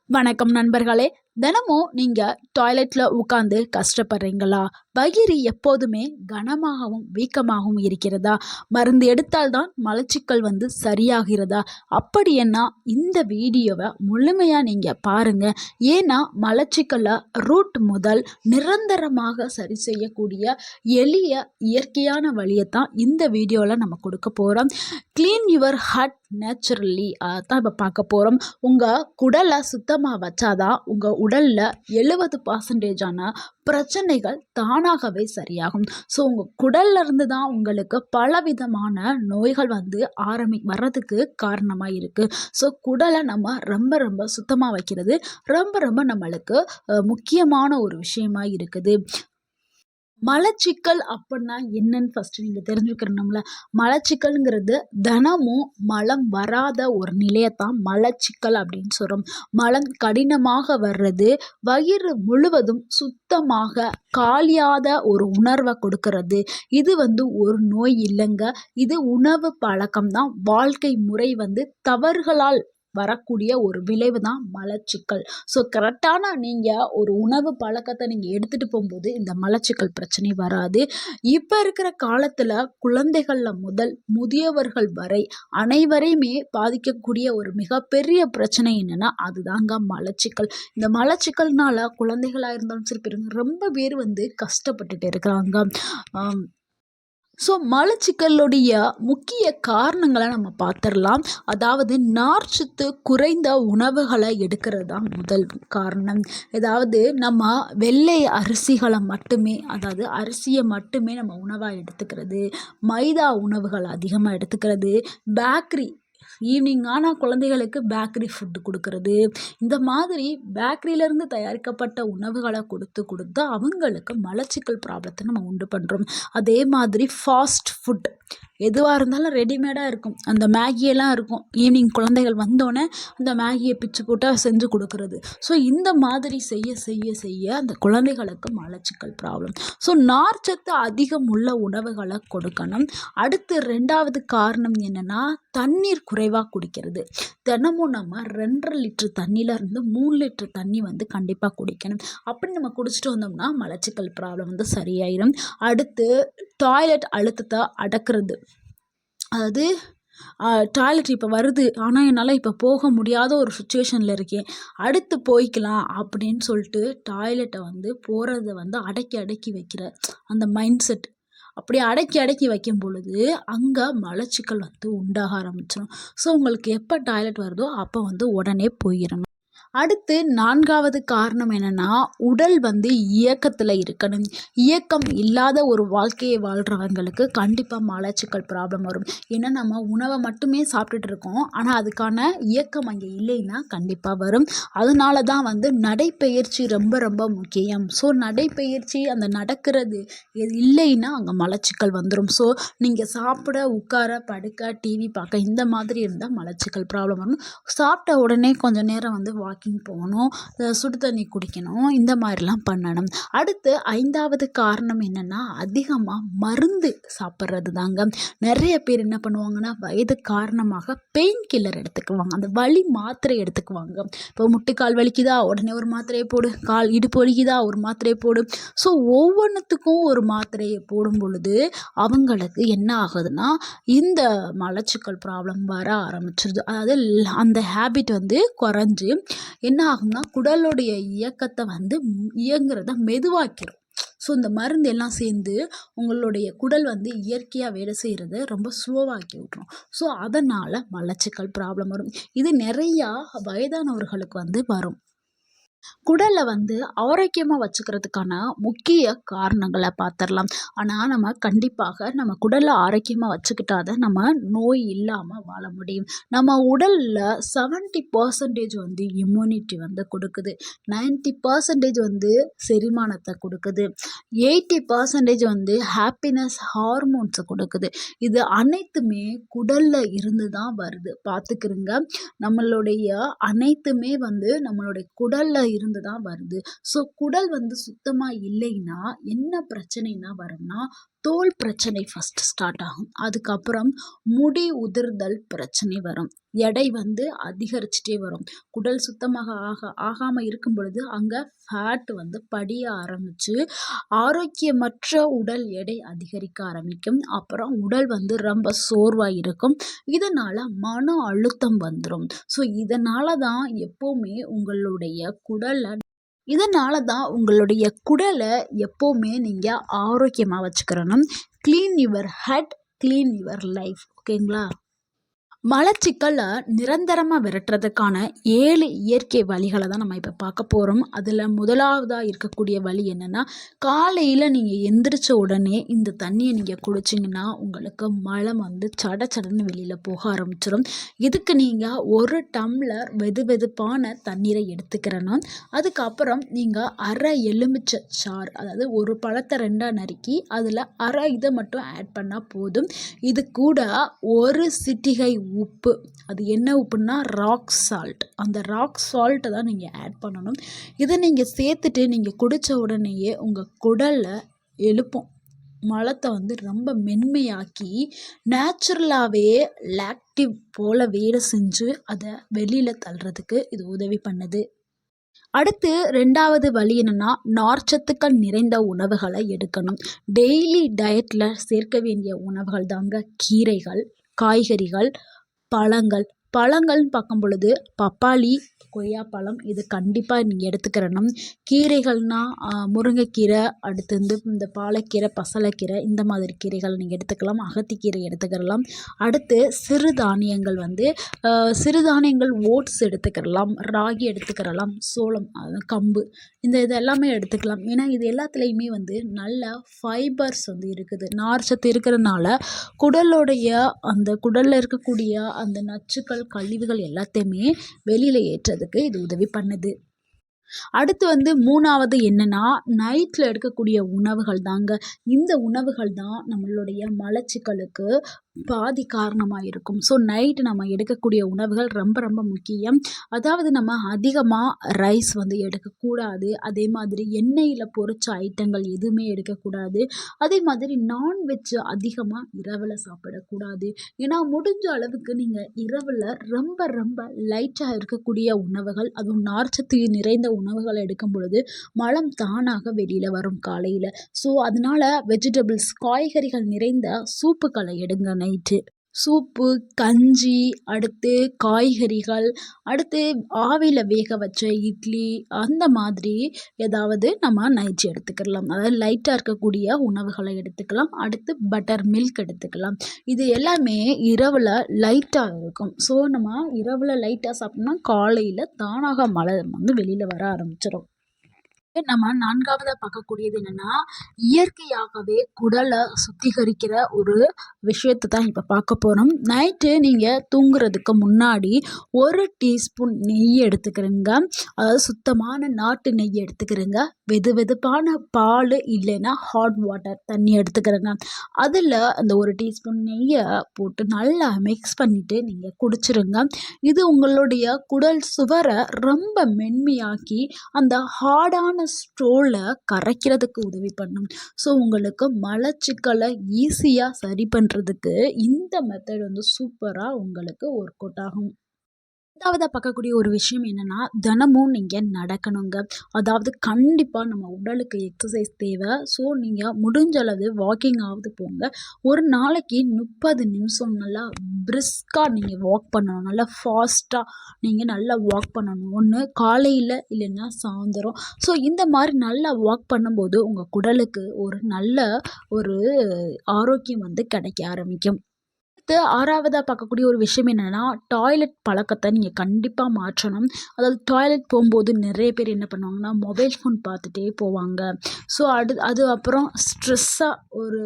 வணக்கம் நண்பர்களே. தினமும் நீங்க டாய்லெட்ல உட்கார்ந்து கஷ்டப்படுறீங்களா? வயிறு எப்போதுமே கனமாகவும் வீக்கமாகவும் இருக்கிறதா? மருந்து எடுத்தால் தான் மலச்சிக்கல் சரியாகிறதா? அப்படி என்ன இந்த வீடியோவை முழுமையா நீங்க பாருங்க. ஏன்னா மலச்சிக்கலை ரூட் முதல் நிரந்தரமாக சரி செய்யக்கூடிய எளிய இயற்கையான வழியை தான் இந்த வீடியோவில் நம்ம கொடுக்க போகிறோம். க்ளீன் யுவர் ஹார்ட் நேச்சுரலி தான் இப்போ பார்க்க போகிறோம். உங்கள் குடலை சுத்தமாக வச்சாதான் உங்கள் உடலில் 70% பிரச்சனைகள் தானாகவே சரியாகும். ஸோ உங்கள் குடல்ல இருந்து தான் உங்களுக்கு பலவிதமான நோய்கள் வர்றதுக்கு காரணமாக இருக்குது. ஸோ குடலை நம்ம ரொம்ப ரொம்ப சுத்தமாக வைக்கிறது ரொம்ப ரொம்ப நம்மளுக்கு முக்கியமான ஒரு விஷயமா இருக்குது. மலச்சிக்கல் அப்படின்னா என்னன்னு ஃபஸ்ட்டு நீங்கள் தெரிஞ்சுக்கிறணும்ல. மலச்சிக்கல்ங்கிறது தினமும் மலம் வராத ஒரு நிலையத்தான் மலச்சிக்கல் அப்படின்னு சொல்கிறோம். மலம் கடினமாக வர்றது, வயிறு முழுவதும் சுத்தமாக காலியாத ஒரு உணர்வை கொடுக்கறது. இது ஒரு நோய் இல்லைங்க. இது உணவு பழக்கம்தான். வாழ்க்கை முறை தவறுகளால் வரக்கூடிய ஒரு விளைவு தான் மலச்சிக்கல். ஸோ கரெக்டான நீங்கள் ஒரு உணவு பழக்கத்தை நீங்கள் எடுத்துகிட்டு போகும்போது இந்த மலச்சிக்கல் பிரச்சனை வராது. இப்போ இருக்கிற காலத்தில் குழந்தைகளில் முதல் முதியவர்கள் வரை அனைவரையுமே பாதிக்கக்கூடிய ஒரு மிகப்பெரிய பிரச்சனை என்னென்னா அதுதாங்க மலச்சிக்கல். இந்த மலச்சிக்கல்னால குழந்தைகளாக இருந்தாலும் சரி பெரியவங்க ரொம்ப பேர் கஷ்டப்பட்டுட்டு இருக்கிறாங்க. ஸோ மலச்சிக்கலுடைய முக்கிய காரணங்களை நம்ம பார்த்துடலாம். அதாவது நார்ச்சத்து குறைந்த உணவுகளை எடுக்கிறது தான் முதல் காரணம். அதாவது நம்ம வெள்ளை அரிசிகளை மட்டுமே, அதாவது அரிசியை மட்டுமே நம்ம உணவாக எடுத்துக்கிறது, மைதா உணவுகள் அதிகமாக எடுத்துக்கிறது, பேக்கரி ஈவினிங் ஆனால் குழந்தைகளுக்கு பேக்கரி ஃபுட்டு கொடுக்கறது, இந்த மாதிரி பேக்கரியிலேருந்து தயாரிக்கப்பட்ட உணவுகளை கொடுத்து அவங்களுக்கு மலச்சிக்கல் ப்ராப்ளத்தை நம்ம உண்டு பண்ணுறோம். அதே மாதிரி ஃபாஸ்ட் ஃபுட் எதுவாக இருந்தாலும் ரெடிமேடாக இருக்கும். அந்த மேகியெல்லாம் இருக்கும். ஈவினிங் குழந்தைகள் வந்தோடனே அந்த மேகியை பிச்சு போட்டு செஞ்சு கொடுக்கறது. ஸோ இந்த மாதிரி செய்ய அந்த குழந்தைகளுக்கு மலச்சிக்கல் ப்ராப்ளம். ஸோ நார்ச்சத்து அதிகம் உள்ள உணவுகளை கொடுக்கணும். அடுத்து 2வது காரணம் என்னென்னா தண்ணீர் குறைவாக குடிக்கிறது. தினமும் நம்ம 2.5 லிட்டர் தண்ணியிலேருந்து 3 லிட்டர் தண்ணி கண்டிப்பாக குடிக்கணும். அப்படி நம்ம குடிச்சிட்டு வந்தோம்னா மலச்சிக்கல் ப்ராப்ளம் சரியாயிடும். அடுத்து டாய்லெட் அழுத்தத்தை அடக்கிறது. அதாவது டாய்லெட் இப்போ வருது, ஆனால் என்னால் இப்போ போக முடியாத ஒரு சுச்சுவேஷனில் இருக்கேன், அடுத்து போய்க்கலாம் அப்படின்னு சொல்லிட்டு டாய்லெட்டை போகிறத அடக்கி வைக்கிற அந்த மைண்ட் செட், அப்படி அடக்கி வைக்கும் பொழுது அங்கே மலச்சிக்கல் உண்டாக ஆரம்பிச்சிடும். ஸோ உங்களுக்கு எப்போ டாய்லெட் வருதோ அப்போ உடனே போயிடணும். அடுத்து 4வது காரணம் என்னென்னா உடல் இயக்கத்தில் இருக்கணும். இயக்கம் இல்லாத ஒரு வாழ்க்கையை வாழ்கிறவங்களுக்கு கண்டிப்பாக மலச்சிக்கல் ப்ராப்ளம் வரும். ஏன்னா நம்ம உணவை மட்டுமே சாப்பிட்டுட்டு இருக்கோம், ஆனால் அதுக்கான இயக்கம் அங்கே இல்லைன்னா கண்டிப்பாக வரும். அதனால தான் நடைப்பயிற்சி ரொம்ப ரொம்ப முக்கியம். ஸோ நடைப்பயிற்சி அந்த நடக்கிறது இல்லைன்னா அங்கே மலச்சிக்கல் வந்துடும். ஸோ நீங்கள் சாப்பிட, உட்கார, படுக்க, டிவி பார்க்க இந்த மாதிரி இருந்தால் மலச்சிக்கல் ப்ராப்ளம் வரும். சாப்பிட்ட உடனே கொஞ்சம் நேரம் வாக்கிங் போகணும், சுடு தண்ணி குடிக்கணும், இந்த மாதிரிலாம் பண்ணணும். அடுத்து 5வது காரணம் என்னென்னா அதிகமாக மருந்து சாப்பிட்றது தாங்க. நிறைய பேர் என்ன பண்ணுவாங்கன்னா வயது காரணமாக பெயின் கில்லர் எடுத்துக்குவாங்க, அந்த வலி மாத்திரை எடுத்துக்குவாங்க. இப்போ முட்டுக்கால் வலிக்குதா உடனே ஒரு மாத்திரையை போடு, கால் இடுப்பு வலிக்குதா ஒரு மாத்திரையை போடு. ஸோ ஒவ்வொன்றுத்துக்கும் ஒரு மாத்திரையை போடும் பொழுது அவங்களுக்கு என்ன ஆகுதுன்னா இந்த மலச்சிக்கல் ப்ராப்ளம் வர ஆரம்பிச்சிருது. அதாவது அந்த ஹேபிட் குறைஞ்சி என்ன ஆகும்னா குடலுடைய இயக்கத்தை இயங்குறத மெதுவாக்கிடும். ஸோ இந்த மருந்து எல்லாம் சேர்ந்து உங்களுடைய குடல் இயற்கையாக வேலை செய்கிறத ரொம்ப ஸ்லோவாக்கி விட்ரும். ஸோ அதனால் மலச்சிக்கல் ப்ராப்ளம் வரும். இது நிறையா வயதானவர்களுக்கு வரும். குடலை ஆரோக்கியமாக வச்சுக்கிறதுக்கான முக்கிய காரணங்களை பார்த்துடலாம். ஆனால் நம்ம கண்டிப்பாக நம்ம குடலை ஆரோக்கியமாக வச்சுக்கிட்டாதான் நம்ம நோய் இல்லாமல் வாழ முடியும். நம்ம உடலில் 70% இம்யூனிட்டி கொடுக்குது, 90% செரிமானத்தை கொடுக்குது, 80% ஹாப்பினஸ் ஹார்மோன்ஸை கொடுக்குது. இது அனைத்துமே குடலில் இருந்து தான் வருது. பார்த்துக்கிறங்க, நம்மளுடைய அனைத்துமே நம்மளுடைய குடலில் இருந்து தான் வருது. ஸோ குடல் சுத்தமாக இல்லைன்னா என்ன பிரச்சனைனா வரும்னா தோல் பிரச்சனை ஃபர்ஸ்ட் ஸ்டார்ட் ஆகும். அதுக்கப்புறம் முடி உதிர்தல் பிரச்சனை வரும். எடை வந்து அதிகரிச்சுட்டே வரும். குடல் சுத்தமாக ஆகாமல் இருக்கும் பொழுது அங்கே ஃபேட் வந்து படிய ஆரம்பித்து ஆரோக்கியமற்ற உடல் எடை அதிகரிக்க ஆரம்பிக்கும். அப்புறம் உடல் வந்து ரொம்ப சோர்வாக இருக்கும். இதனால் மன அழுத்தம் வந்துடும். ஸோ இதனால தான் எப்போவுமே உங்களுடைய குடலை எப்போவுமே நீங்கள் ஆரோக்கியமாக வச்சுக்கிறணும். Clean your head, clean your life. ஓகேங்களா? மலச்சிக்கலை நிரந்தரமாக விரட்டுறதுக்கான 7 இயற்கை வழிகளை தான் நம்ம இப்போ பார்க்க போகிறோம். அதில் முதலாவதாக இருக்கக்கூடிய வழி என்னென்னா, காலையில் நீங்கள் எந்திரிச்ச உடனே இந்த தண்ணியை நீங்கள் குடிச்சிங்கன்னா உங்களுக்கு மலம் வந்து சடன்னு வெளியில் போக ஆரம்பிச்சிடும். இதுக்கு நீங்கள் 1 டம்ளர் வெதுவெதுப்பான தண்ணீரை எடுத்துக்கிறணும். அதுக்கப்புறம் நீங்கள் அரை எலுமிச்சை சாறு, அதாவது ஒரு பழத்தை 2ஆக நறுக்கி அதில் அரை இதை மட்டும் ஆட் பண்ணால் போதும். இது கூட 1 சிட்டிகை உப்பு, அது என்ன உப்புன்னா ராக் சால்ட். அந்த ராக் சால்ட்டை தான் நீங்கள் ஆட் பண்ணணும். இதை நீங்கள் சேர்த்துட்டு நீங்கள் குடித்த உடனேயே உங்கள் குடலை எழுப்பும். மலத்தை வந்து ரொம்ப மென்மையாக்கி நேச்சுரலாகவே லாக்டிவ் போல் வேலை செஞ்சு அதை வெளியில் தள்ளுறதுக்கு இது உதவி பண்ணுது. அடுத்து 2வது வழி என்னென்னா, நார்ச்சத்துக்கள் நிறைந்த உணவுகளை எடுக்கணும். டெய்லி டயட்டில் சேர்க்க வேண்டிய உணவுகள் தாங்க கீரைகள், காய்கறிகள், பழங்கள்னு பார்க்கும் பொழுது பப்பாளி, கொய்யாப்பழம் இது கண்டிப்பாக நீங்கள் எடுத்துக்கிறணும். கீரைகள்னால் முருங்கைக்கீரை, அடுத்து வந்து இந்த பாலக்கீரை, பசலைக்கீரை இந்த மாதிரி கீரைகள் நீங்கள் எடுத்துக்கலாம். அகத்திக்கீரை எடுத்துக்கிறலாம். அடுத்து சிறுதானியங்கள் ஓட்ஸ் எடுத்துக்கிறலாம், ராகி எடுத்துக்கிறலாம், சோளம், கம்பு இது எல்லாமே எடுத்துக்கலாம். ஏன்னா இது எல்லாத்துலேயுமே வந்து நல்ல ஃபைபர்ஸ் வந்து இருக்குது. நார்ச்சத்து இருக்கிறனால குடலில் இருக்கக்கூடிய அந்த நச்சுக்கள், கழிவுகள் எல்லாத்தையுமே வெளியில் ஏற்றுறதுக்கு இது உதவி பண்ணுது. அடுத்து வந்து 3வது என்னன்னா, நைட்டில் எடுக்கக்கூடிய உணவுகள் தாங்க. இந்த உணவுகள் தான் நம்மளுடைய மலச்சிக்கலுக்கு பாதி காரணமாக இருக்கும். ஸோ நைட்டு நம்ம எடுக்கக்கூடிய உணவுகள் ரொம்ப ரொம்ப முக்கியம். அதாவது நம்ம அதிகமாக ரைஸ் வந்து எடுக்கக்கூடாது. அதே மாதிரி எண்ணெயில் பொரிச்ச ஐட்டங்கள் எதுவுமே எடுக்கக்கூடாது. அதே மாதிரி நான்வெஜ் அதிகமாக இரவில் சாப்பிடக்கூடாது. ஏன்னா முடிஞ்ச அளவுக்கு நீங்கள் இரவில் ரொம்ப ரொம்ப லைட்டாக இருக்கக்கூடிய உணவுகள், அதுவும் நார்ச்சத்து நிறைந்த உணவுகளை எடுக்கும் பொழுது மலம் தானாக வெளியில் வரும் காலையில். ஸோ அதனால வெஜிடபிள்ஸ், காய்கறிகள் நிறைந்த சூப்புகளை எடுங்க நைட்டு. சூப்பு, கஞ்சி, அடுத்து காய்கறிகள், அடுத்து ஆவியில் வேக வச்ச இட்லி, அந்த மாதிரி ஏதாவது நம்ம நைட்டு எடுத்துக்கலாம். அதாவது லைட்டாக இருக்கக்கூடிய உணவுகளை எடுத்துக்கலாம். அடுத்து பட்டர் மில்க் எடுத்துக்கலாம். இது எல்லாமே இரவில் லைட்டாக இருக்கும். ஸோ நம்ம இரவில் லைட்டாக சாப்பிட்டோம்னா காலையில் தானாக மலம் வந்து வெளியில் வர ஆரம்பிச்சிடும். நம்ம 4வதா பார்க்கக்கூடியது என்னென்னா, இயற்கையாகவே குடலை சுத்திகரிக்கிற ஒரு விஷயத்தை தான் இப்போ பார்க்க போகிறோம். நைட்டு நீங்கள் தூங்குறதுக்கு முன்னாடி 1 டீஸ்பூன் நெய் எடுத்துக்கிறேங்க. அதாவது சுத்தமான நாட்டு நெய் எடுத்துக்கிறேங்க. வெதுவெதுப்பான பால் இல்லைன்னா ஹாட் வாட்டர் தண்ணி எடுத்துக்கிறேங்க. அதில் அந்த 1 டீஸ்பூன் நெய்யை போட்டு நல்லா மிக்ஸ் பண்ணிவிட்டு நீங்கள் குடிச்சிருங்க. இது உங்களுடைய குடல் சுவரை ரொம்ப மென்மையாக்கி அந்த ஹார்டான ஸ்டோலை கரைக்கிறதுக்கு உதவி பண்ணும். ஸோ உங்களுக்கு மலச்சிக்கலை ஈஸியாக சரி பண்ணுறதுக்கு இந்த மெத்தட் வந்து சூப்பராக உங்களுக்கு ஒர்க் அவுட் ஆகும். 5வதா பார்க்கக்கூடிய ஒரு விஷயம் என்னென்னா, தினமும் நீங்கள் நடக்கணுங்க. அதாவது கண்டிப்பாக நம்ம உடலுக்கு எக்ஸசைஸ் தேவை. ஸோ நீங்கள் முடிஞ்ச அளவு வாக்கிங் ஆவது போங்க. ஒரு நாளைக்கு 30 நிமிஷம் நல்லா பிரிஸ்காக நீங்கள் வாக் பண்ணணும். நல்லா ஃபாஸ்ட்டாக நீங்கள் நல்லா வாக் பண்ணணும். ஒன்று காலையில் இல்லைன்னா சாயந்தரம். ஸோ இந்த மாதிரி நல்லா வாக் பண்ணும்போது உங்கள் குடலுக்கு ஒரு நல்ல ஒரு ஆரோக்கியம் வந்து கிடைக்க ஆரம்பிக்கும். அடுத்து 6வதா பார்க்கக்கூடிய ஒரு விஷயம் என்னென்னா, டாய்லெட் பழக்கத்தை நீங்கள் கண்டிப்பாக மாற்றணும். அதாவது டாய்லெட் போகும்போது நிறைய பேர் என்ன பண்ணுவாங்கன்னா, மொபைல் ஃபோன் பார்த்துட்டே போவாங்க. ஸோ அது அப்புறம் ஸ்ட்ரெஸ்ஸாக ஒரு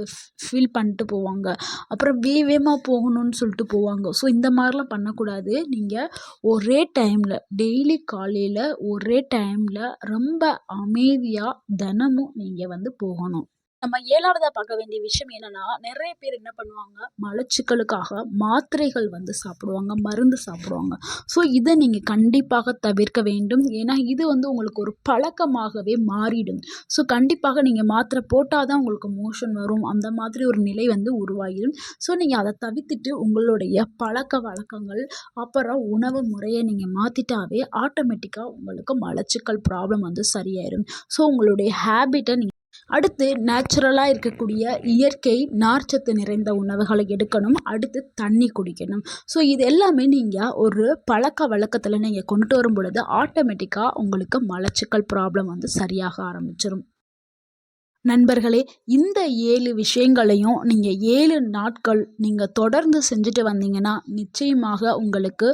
ஃபீல் பண்ணிட்டு போவாங்க. அப்புறம் வேகமாக போகணும்னு சொல்லிட்டு போவாங்க. ஸோ இந்த மாதிரிலாம் பண்ணக்கூடாது. நீங்கள் ஒரே டைமில் டெய்லி காலையில் ஒரே டைமில் ரொம்ப அமைதியாக தினமும் நீங்கள் வந்து போகணும். நம்ம 7வதா பார்க்க வேண்டிய விஷயம் என்னன்னா, நெறைய பேர் என்ன பண்ணுவாங்க, மலச்சிக்கலுக்காக மாத்திரைகள் வந்து சாப்பிடுவாங்க, மருந்து சாப்பிடுவாங்க. ஸோ இத நீங்க கண்டிப்பாக தவிர்க்க வேண்டும். ஏன்னா, இது வந்து உங்களுக்கு ஒரு பழக்கமாகவே மாறிடும். ஸோ கண்டிப்பாக நீங்க மாத்திரை போட்டா தான் உங்களுக்கு மோஷன் வரும். அந்த மாதிரி ஒரு நிலை வந்து உருவாகிடும். ஸோ நீங்க அத தவிர்த்துட்டு உங்களுடைய பழக்கவழக்கங்கள், அப்புறம் உணவு முறைய நீங்க மாத்திட்டாவே ஆட்டோமேட்டிக்கா உங்களுக்கு மலச்சிக்கல் ப்ராப்ளம் வந்து சரியாயிரும். ஸோ உங்களுடைய ஹேபிட்ட அடுத்து நேச்சுரலா இருக்கக்கூடிய இயற்கை நார்ச்சத்து நிறைந்த உணவுகளை எடுக்கணும். அடுத்து தண்ணி குடிக்கணும். ஸோ இது எல்லாமே நீங்க ஒரு பழக்கவழக்கத்துல நீங்க கொண்டுட்டு வரும் பொழுது ஆட்டோமேட்டிக்கா உங்களுக்கு மலச்சிக்கல் ப்ராப்ளம் வந்து சரியாக ஆரம்பிச்சுரும். நண்பர்களே, இந்த 7 விஷயங்களையும் நீங்க 7 நாட்கள் நீங்க தொடர்ந்து செஞ்சுட்டு வந்தீங்கன்னா, நிச்சயமாக உங்களுக்கு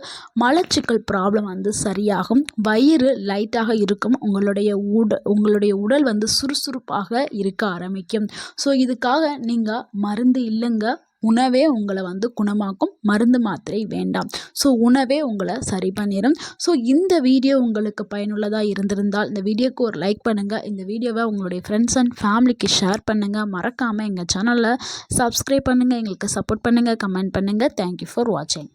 மலச்சிக்கல் ப்ராப்ளம் வந்து சரியாகும். வயிறு லைட்டாக இருக்கும். உங்களுடைய உடல் வந்து சுறுசுறுப்பாக இருக்க ஆரம்பிக்கும். ஸோ இதுக்காக நீங்க மருந்து இல்லங்க. உணவே உங்கள வந்து குணமாக்கும். மருந்து, மாத்திரை வேண்டாம். ஸோ உணவே உங்கள சரி பண்ணிரும். ஸோ இந்த வீடியோ உங்களுக்கு பயனுள்ளதா இருந்திருந்தால், இந்த வீடியோக்கு ஒரு லைக் பண்ணுங்க. இந்த வீடியோவ உங்களுடைய ஃப்ரெண்ட்ஸ் அண்ட் ஃபேமிலிக்கு ஷேர் பண்ணுங்க. மறக்காம எங்க சேனல சப்ஸ்கிரைப் பண்ணுங்க. எங்களுக்கு சப்போர்ட் பண்ணுங்க. கமெண்ட் பண்ணுங்க. தேங்க் யூ ஃபார் வாட்சிங்.